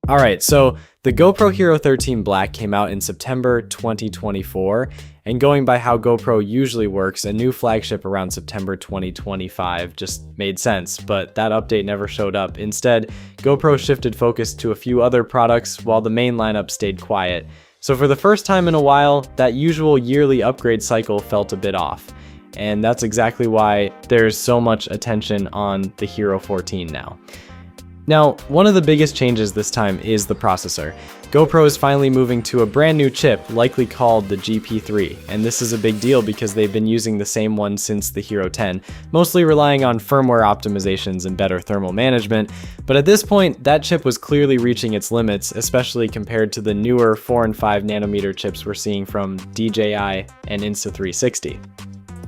Alright, so the GoPro Hero 13 Black came out in September 2024, and going by how GoPro usually works, a new flagship around September 2025 just made sense, but that update never showed up. Instead, GoPro shifted focus to a few other products while the main lineup stayed quiet. So for the first time in a while, that usual yearly upgrade cycle felt a bit off. And that's exactly why there's so much attention on the Hero 14 now. Now, one of the biggest changes this time is the processor. GoPro is finally moving to a brand new chip, likely called the GP3, and this is a big deal because they've been using the same one since the Hero 10, mostly relying on firmware optimizations and better thermal management, but at this point, that chip was clearly reaching its limits, especially compared to the newer 4 and 5 nanometer chips we're seeing from DJI and Insta360.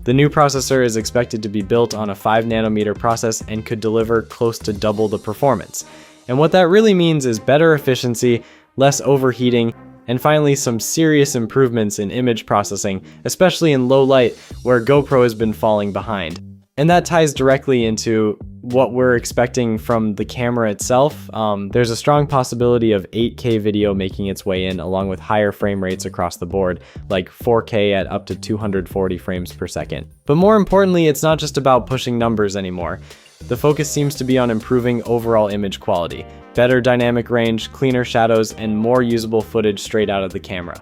The new processor is expected to be built on a 5 nanometer process and could deliver close to double the performance. And what that really means is better efficiency, less overheating, and finally some serious improvements in image processing, especially in low light where GoPro has been falling behind. And that ties directly into what we're expecting from the camera itself. There's a strong possibility of 8K video making its way in, along with higher frame rates across the board, like 4K at up to 240 frames per second. But more importantly, it's not just about pushing numbers anymore. The focus seems to be on improving overall image quality, better dynamic range, cleaner shadows, and more usable footage straight out of the camera.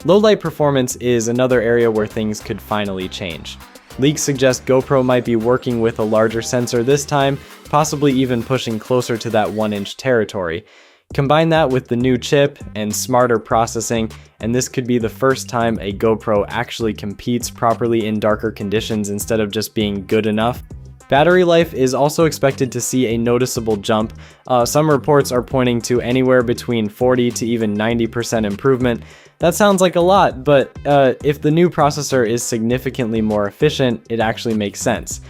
Low light performance is another area where things could finally change. Leaks suggest GoPro might be working with a larger sensor this time, possibly even pushing closer to that 1-inch territory. Combine that with the new chip and smarter processing, and this could be the first time a GoPro actually competes properly in darker conditions instead of just being good enough. Battery life is also expected to see a noticeable jump. Some reports are pointing to anywhere between 40 to even 90% improvement. That sounds like a lot, but if the new processor is significantly more efficient, it actually makes sense.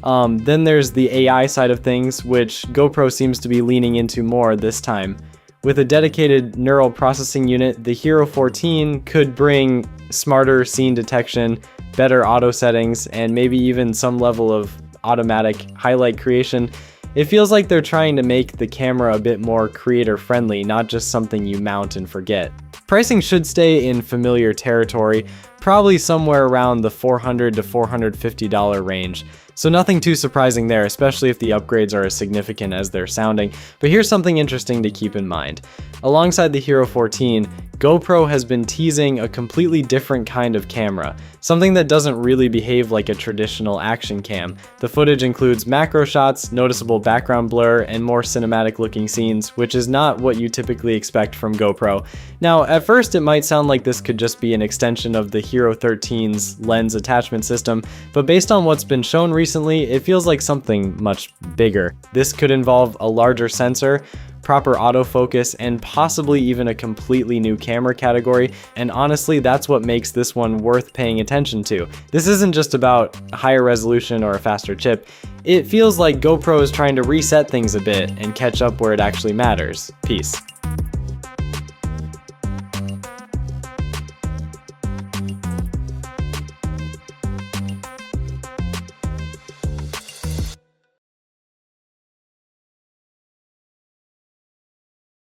Then there's the AI side of things, which GoPro seems to be leaning into more this time. With a dedicated neural processing unit, the Hero 14 could bring smarter scene detection, better auto settings, and maybe even some level of automatic highlight creation. It feels like they're trying to make the camera a bit more creator-friendly, not just something you mount and forget. Pricing should stay in familiar territory, probably somewhere around the $400 to $450 range. So nothing too surprising there, especially if the upgrades are as significant as they're sounding. But here's something interesting to keep in mind. Alongside the Hero 14, GoPro has been teasing a completely different kind of camera, something that doesn't really behave like a traditional action cam. The footage includes macro shots, noticeable background blur, and more cinematic looking scenes, which is not what you typically expect from GoPro. Now, at first it might sound like this could just be an extension of the Hero 13's lens attachment system, but based on what's been shown recently, it feels like something much bigger. This could involve a larger sensor, proper autofocus, and possibly even a completely new camera category, and honestly, that's what makes this one worth paying attention to. This isn't just about a higher resolution or a faster chip. It feels like GoPro is trying to reset things a bit and catch up where it actually matters. Peace.